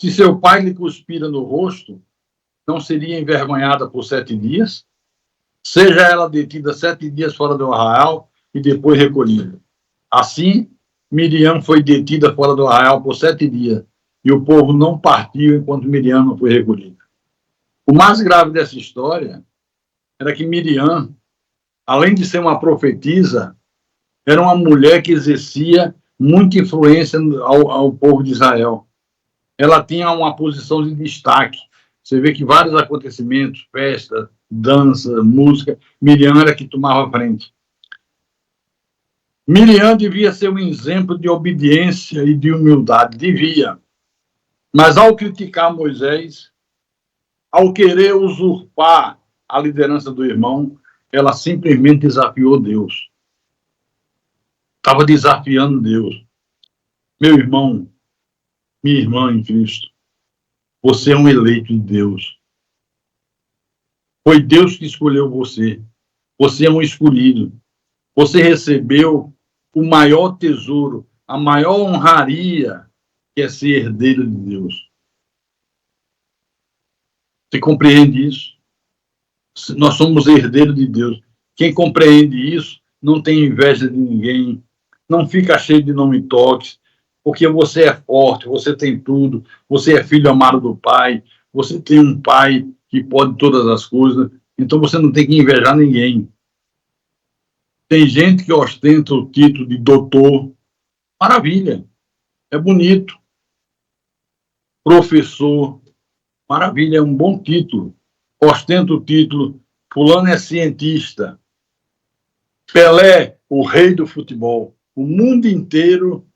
Se seu pai lhe cuspira no rosto, não seria envergonhada por 7 dias? Seja ela detida 7 dias fora do arraial e depois recolhida. Assim, Miriam foi detida fora do arraial por 7 dias, e o povo não partiu enquanto Miriam não foi recolhida. O mais grave dessa história era que Miriam, além de ser uma profetisa, era uma mulher que exercia muita influência ao povo de Israel. Ela tinha uma posição de destaque. Você vê que vários acontecimentos, festas, dança, música, Miriam era que tomava frente. Miriam devia ser um exemplo de obediência e de humildade, devia. Mas ao criticar Moisés, ao querer usurpar a liderança do irmão, ela simplesmente desafiou Deus. Estava desafiando Deus. Meu irmão, minha irmã em Cristo, você é um eleito de Deus. Foi Deus que escolheu você. Você é um escolhido. Você recebeu o maior tesouro, a maior honraria, que é ser herdeiro de Deus. Você compreende isso? Nós somos herdeiros de Deus. Quem compreende isso não tem inveja de ninguém, não fica cheio de nome toques, porque você é forte, você tem tudo, você é filho amado do Pai, você tem um Pai que pode todas as coisas, então você não tem que invejar ninguém. Tem gente que ostenta o título de doutor, maravilha, é bonito. Professor, maravilha, é um bom título. Ostenta o título, fulano é cientista. Pelé, o rei do futebol. O mundo inteiro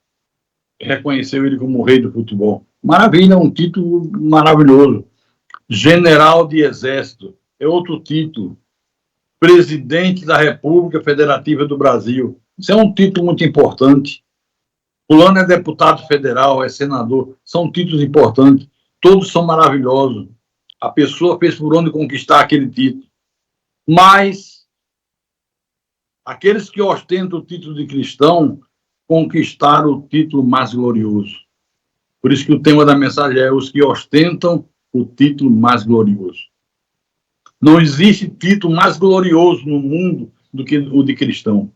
reconheceu ele como o rei do futebol. Maravilha, é um título maravilhoso. General de Exército, é outro título. Presidente da República Federativa do Brasil. Isso é um título muito importante. Fulano é deputado federal, é senador. São títulos importantes. Todos são maravilhosos. A pessoa fez por onde conquistar aquele título. Mas aqueles que ostentam o título de cristão conquistaram o título mais glorioso. Por isso que o tema da mensagem é os que ostentam o título mais glorioso. Não existe título mais glorioso no mundo do que o de cristão.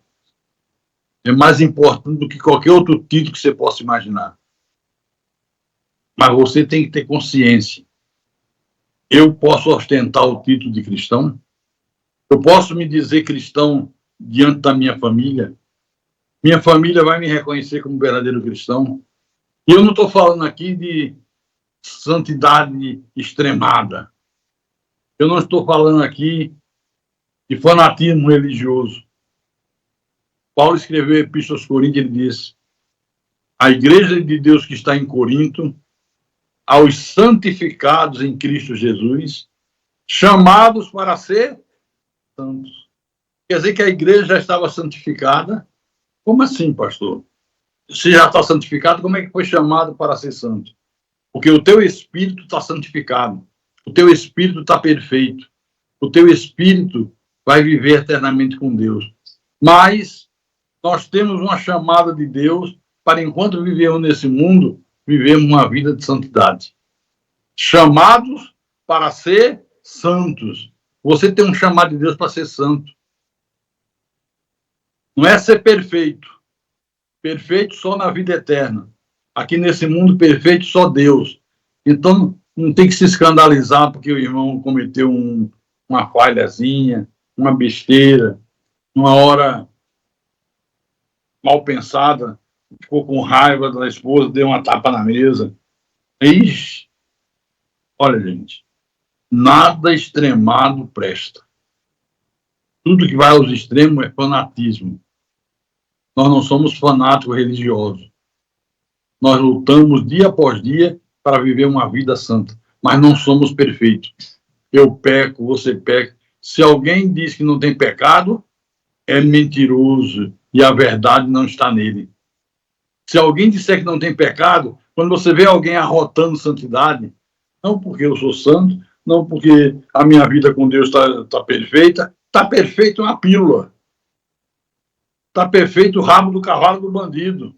É mais importante do que qualquer outro título que você possa imaginar. Mas você tem que ter consciência. Eu posso ostentar o título de cristão? Eu posso me dizer cristão diante da minha família? Minha família vai me reconhecer como verdadeiro cristão? E eu não estou falando aqui de santidade extremada. Eu não estou falando aqui de fanatismo religioso. Paulo escreveu a Epístola aos Coríntios, ele disse: a igreja de Deus que está em Corinto, aos santificados em Cristo Jesus, chamados para ser santos. Quer dizer que a igreja já estava santificada? Como assim, pastor? Se já está santificado, como é que foi chamado para ser santo? Porque o teu espírito está santificado. O teu espírito está perfeito. O teu espírito vai viver eternamente com Deus. Mas nós temos uma chamada de Deus para, enquanto vivemos nesse mundo, vivermos uma vida de santidade. Chamados para ser santos. Você tem um chamado de Deus para ser santo. Não é ser perfeito. Perfeito só na vida eterna. Aqui nesse mundo, perfeito só Deus. Então, não tem que se escandalizar porque o irmão cometeu uma falhazinha, uma besteira, uma hora mal pensada, ficou com raiva da esposa, deu uma tapa na mesa. Ixi! Olha, gente, nada extremado presta. Tudo que vai aos extremos é fanatismo. Nós não somos fanáticos religiosos. Nós lutamos dia após dia para viver uma vida santa, mas não somos perfeitos. Eu peco, você peca. Se alguém diz que não tem pecado, é mentiroso e a verdade não está nele. Se alguém disser que não tem pecado, quando você vê alguém arrotando santidade, não porque eu sou santo, não porque a minha vida com Deus está perfeita, está perfeito uma pílula. Está perfeito o rabo do cavalo do bandido.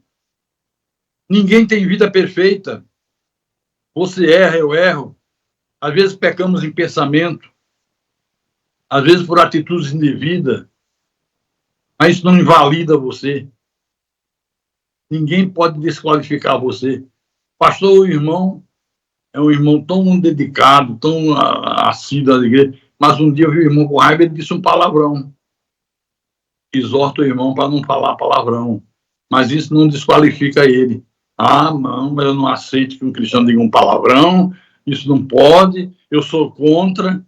Ninguém tem vida perfeita. Você erra, eu erro. Às vezes pecamos em pensamento, às vezes por atitudes indevidas, mas isso não invalida você. Ninguém pode desqualificar você. Pastor, o irmão é um irmão tão dedicado, tão assíduo à igreja, mas um dia eu vi o irmão com raiva e ele disse um palavrão. Exorta o irmão para não falar palavrão, mas isso não desqualifica ele. Ah, não, mas eu não aceito que um cristão diga um palavrão, isso não pode, eu sou contra.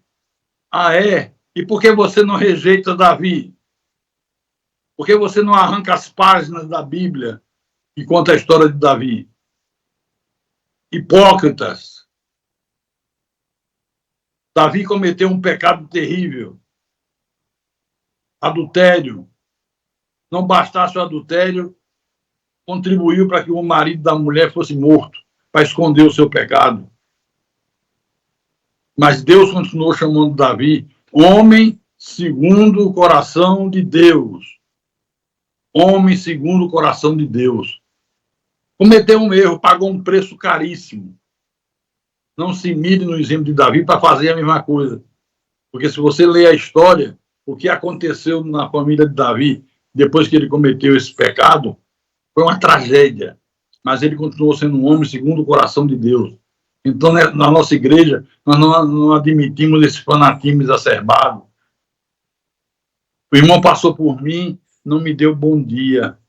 Ah, é? E por que você não rejeita Davi? Por que você não arranca as páginas da Bíblia que conta a história de Davi? Hipócritas. Davi cometeu um pecado terrível. Adultério. Não bastasse o adultério, contribuiu para que o marido da mulher fosse morto, para esconder o seu pecado. Mas Deus continuou chamando Davi homem segundo o coração de Deus. Homem segundo o coração de Deus. Cometeu um erro, pagou um preço caríssimo. Não se mire no exemplo de Davi para fazer a mesma coisa. Porque se você ler a história, o que aconteceu na família de Davi, depois que ele cometeu esse pecado, foi uma tragédia. Mas ele continuou sendo um homem segundo o coração de Deus. Então, na nossa igreja, nós não admitimos esse fanatismo exacerbado. O irmão passou por mim, não me deu bom dia.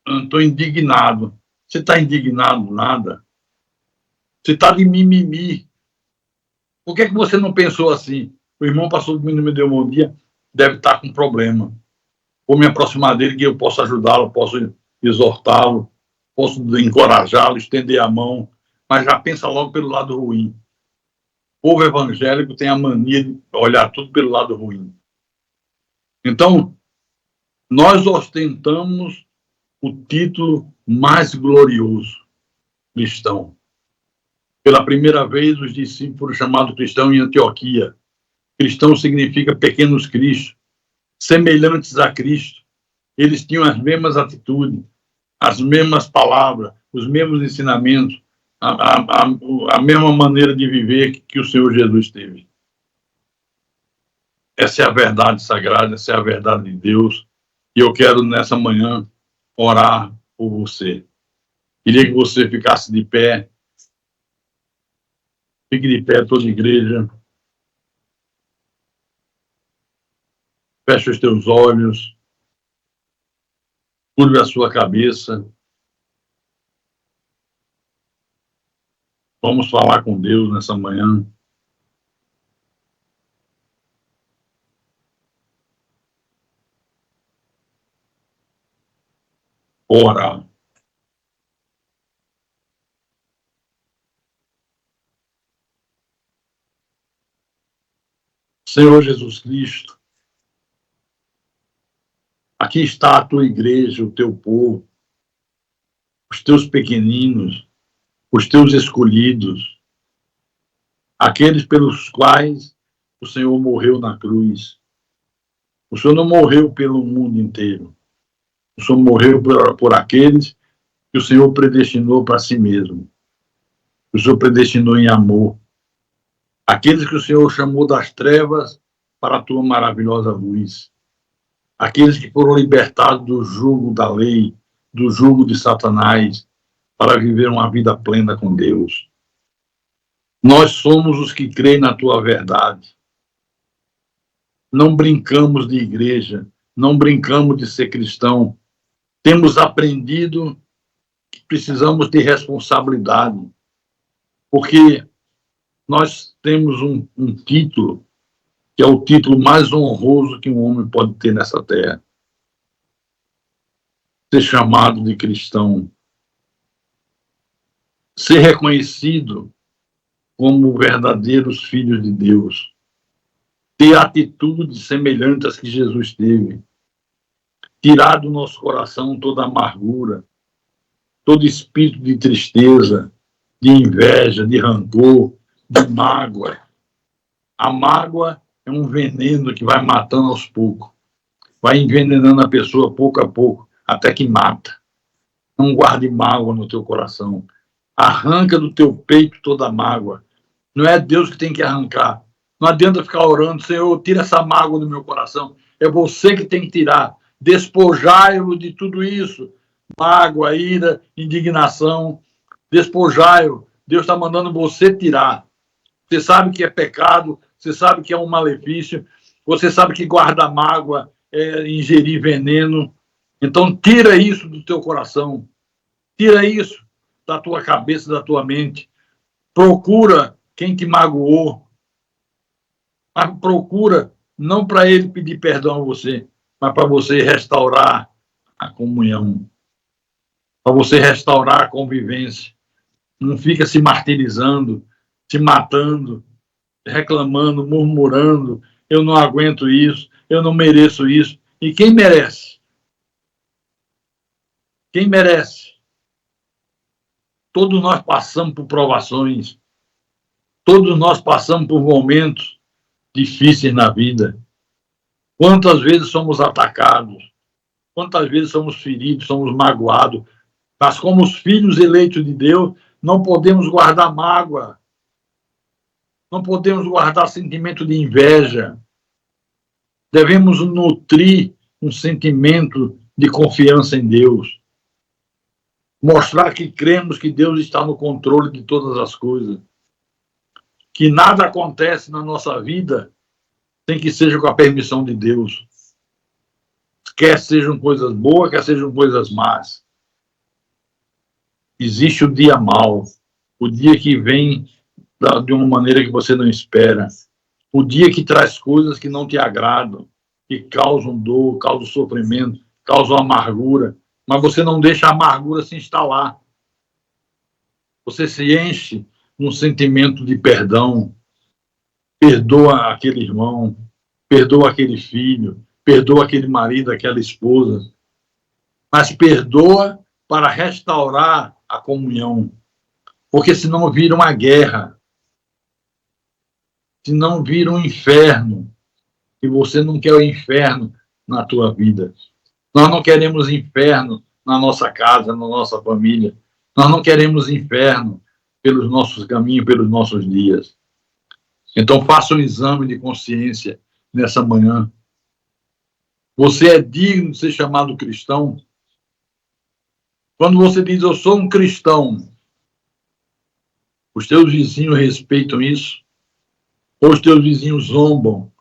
Estou indignado. Você está indignado? Nada. Você está de mimimi. Por que você não pensou assim? O irmão passou por mim, não me deu bom dia, deve estar com problema. Vou me aproximar dele, que eu posso ajudá-lo, posso exortá-lo, posso encorajá-lo, estender a mão, mas já pensa logo pelo lado ruim. O povo evangélico tem a mania de olhar tudo pelo lado ruim. Então, nós ostentamos o título mais glorioso, cristão. Pela primeira vez, os discípulos foram chamados cristãos em Antioquia. Cristão significa pequenos cristos, semelhantes a Cristo. Eles tinham as mesmas atitudes, as mesmas palavras, os mesmos ensinamentos, a mesma maneira de viver que o Senhor Jesus teve. Essa é a verdade sagrada, essa é a verdade de Deus. E eu quero, nessa manhã, orar por você. Queria que você ficasse de pé. Fique de pé, toda a igreja. Feche os teus olhos. Curve a sua cabeça. Vamos falar com Deus nessa manhã. Ora. Senhor Jesus Cristo, aqui está a tua igreja, o teu povo, os teus pequeninos, os teus escolhidos, aqueles pelos quais o Senhor morreu na cruz. O Senhor não morreu pelo mundo inteiro. O Senhor morreu por aqueles que o Senhor predestinou para si mesmo. O Senhor predestinou em amor. Aqueles que o Senhor chamou das trevas para a tua maravilhosa luz. Aqueles que foram libertados do jugo da lei, do jugo de Satanás, para viver uma vida plena com Deus. Nós somos os que creem na tua verdade. Não brincamos de igreja, não brincamos de ser cristão. Temos aprendido que precisamos de responsabilidade, porque nós temos um título, que é o título mais honroso que um homem pode ter nessa terra. Ser chamado de cristão. Ser reconhecido como verdadeiros filhos de Deus. Ter atitudes semelhantes às que Jesus teve. Tirar do nosso coração toda amargura, todo espírito de tristeza, de inveja, de rancor, de mágoa. A mágoa é um veneno que vai matando aos poucos. Vai envenenando a pessoa pouco a pouco, até que mata. Não guarde mágoa no teu coração. Arranca do teu peito toda a mágoa. Não é Deus que tem que arrancar. Não adianta ficar orando, Senhor, tira essa mágoa do meu coração. É você que tem que tirar. Despojai-o de tudo isso. Mágoa, ira, indignação. Despojai-o. Deus está mandando você tirar. Você sabe que é pecado, você sabe que é um malefício, você sabe que guardar mágoa é ingerir veneno. Então, tira isso do teu coração. Tira isso da tua cabeça, da tua mente. Procura quem te magoou. Mas procura não para ele pedir perdão a você, mas para você restaurar a comunhão. Para você restaurar a convivência. Não fica se martirizando, se matando, reclamando, murmurando. Eu não aguento isso, eu não mereço isso. E quem merece? Quem merece? Todos nós passamos por provações. Todos nós passamos por momentos difíceis na vida. Quantas vezes somos atacados? Quantas vezes somos feridos, somos magoados? Mas como os filhos eleitos de Deus, não podemos guardar mágoa. Não podemos guardar sentimento de inveja. Devemos nutrir um sentimento de confiança em Deus. Mostrar que cremos que Deus está no controle de todas as coisas. Que nada acontece na nossa vida sem que seja com a permissão de Deus. Quer sejam coisas boas, quer sejam coisas más. Existe o dia mau, o dia que vem de uma maneira que você não espera, o dia que traz coisas que não te agradam, que causam dor, causam sofrimento, causam amargura, mas você não deixa a amargura se instalar. Você se enche num sentimento de perdão, perdoa aquele irmão, perdoa aquele filho, perdoa aquele marido, aquela esposa, mas perdoa para restaurar a comunhão, porque senão vira uma guerra, senão vira um inferno, e você não quer o inferno na tua vida. Nós não queremos inferno na nossa casa, na nossa família. Nós não queremos inferno pelos nossos caminhos, pelos nossos dias. Então, faça um exame de consciência nessa manhã. Você é digno de ser chamado cristão? Quando você diz, eu sou um cristão, os teus vizinhos respeitam isso? Ou os teus vizinhos zombam?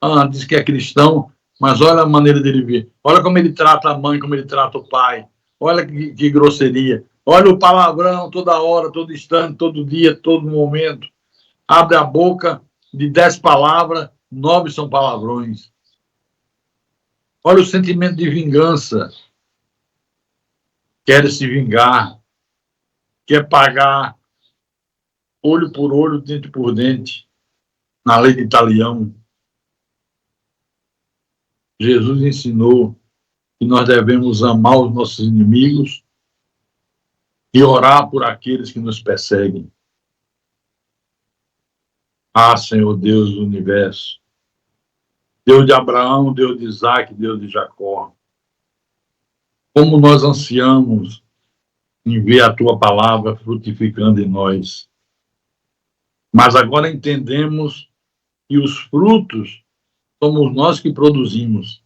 Ah, diz que é cristão, mas olha a maneira dele ver. Olha como ele trata a mãe, como ele trata o pai. Olha que grosseria. Olha o palavrão toda hora, todo instante, todo dia, todo momento. Abre a boca, de 10 palavras, 9 são palavrões. Olha o sentimento de vingança. Quer se vingar. Quer pagar olho por olho, dente por dente. Na lei de Italião. Jesus ensinou que nós devemos amar os nossos inimigos e orar por aqueles que nos perseguem. Ah, Senhor Deus do universo, Deus de Abraão, Deus de Isaac, Deus de Jacó, como nós ansiamos em ver a Tua palavra frutificando em nós. Mas agora entendemos que os frutos somos nós que produzimos.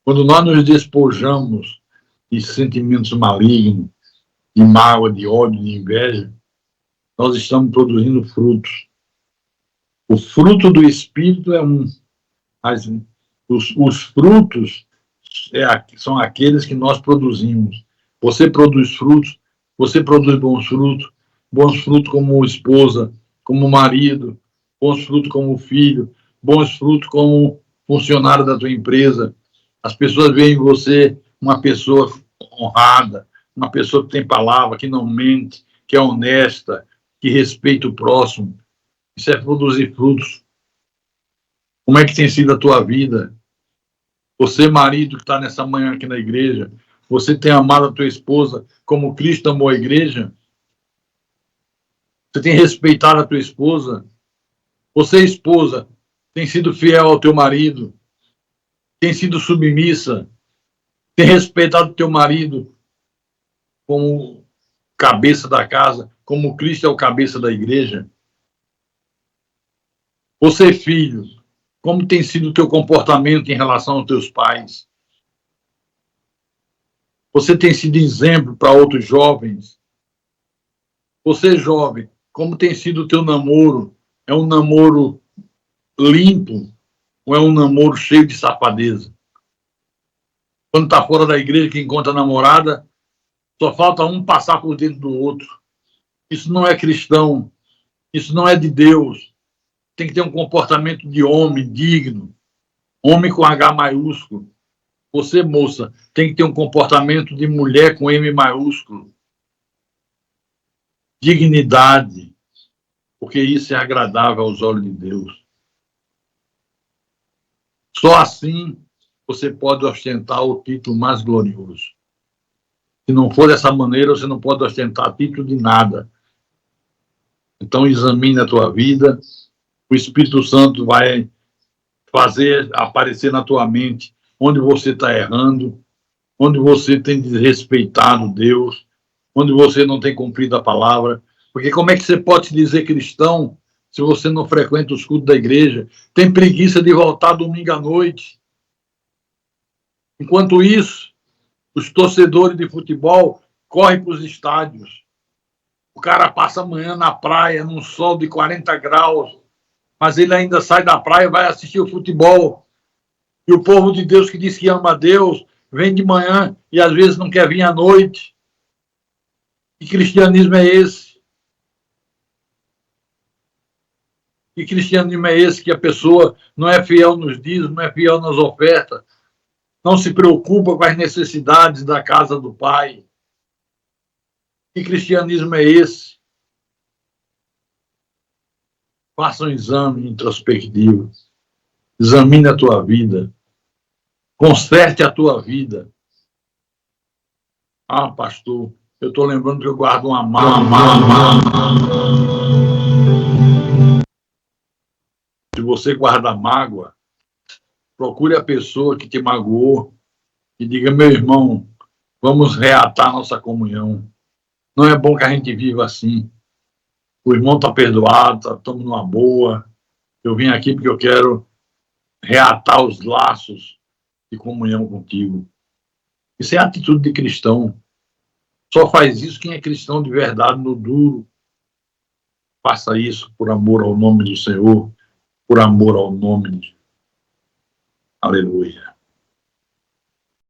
Quando nós nos despojamos de sentimentos malignos, de mágoa, de ódio, de inveja, nós estamos produzindo frutos. O fruto do Espírito é um, mas os frutos são aqueles que nós produzimos. Você produz frutos, você produz bons frutos como esposa, como marido, bons frutos como filho, bons frutos como funcionário da tua empresa. As pessoas veem em você uma pessoa honrada, uma pessoa que tem palavra, que não mente, que é honesta, que respeita o próximo. Isso é produzir frutos. Como é que tem sido a tua vida? Você, marido, que está nessa manhã aqui na igreja, você tem amado a tua esposa como Cristo amou a igreja? Você tem respeitado a tua esposa? Você, esposa, tem sido fiel ao teu marido? Tem sido submissa? Tem respeitado o teu marido como cabeça da casa, como Cristo é o cabeça da igreja? Você, filho, como tem sido o teu comportamento em relação aos teus pais? Você tem sido exemplo para outros jovens? Você, jovem, como tem sido o teu namoro? É um namoro limpo ou é um namoro cheio de safadeza? Quando está fora da igreja, que encontra a namorada, só falta um passar por dentro do outro. Isso não é cristão. Isso não é de Deus. Tem que ter um comportamento de homem digno. Homem com H maiúsculo. Você, moça, tem que ter um comportamento de mulher com M maiúsculo. Dignidade. Porque isso é agradável aos olhos de Deus. Só assim você pode ostentar o título mais glorioso. Se não for dessa maneira, você não pode ostentar título de nada. Então, examine a tua vida. O Espírito Santo vai fazer aparecer na tua mente onde você está errando, onde você tem desrespeitado Deus, onde você não tem cumprido a palavra. Porque como é que você pode se dizer cristão se você não frequenta os cultos da igreja? Tem preguiça de voltar domingo à noite. Enquanto isso, os torcedores de futebol correm para os estádios. O cara passa amanhã na praia, num sol de 40 graus, mas ele ainda sai da praia e vai assistir o futebol. E o povo de Deus que diz que ama a Deus, vem de manhã e às vezes não quer vir à noite. Que cristianismo é esse? Que cristianismo é esse que a pessoa não é fiel nos dízimos, não é fiel nas ofertas, não se preocupa com as necessidades da casa do Pai? Que cristianismo é esse? Faça um exame introspectivo. Examine a tua vida. Conserte a tua vida. Ah, pastor, eu estou lembrando que eu guardo uma mágoa. Se você guarda mágoa, procure a pessoa que te magoou e diga: meu irmão, vamos reatar nossa comunhão. Não é bom que a gente viva assim. O irmão está perdoado, estamos numa boa. Eu vim aqui porque eu quero reatar os laços de comunhão contigo. Isso é atitude de cristão. Só faz isso quem é cristão de verdade, no duro. Faça isso por amor ao nome do Senhor, por amor ao nome de... Aleluia.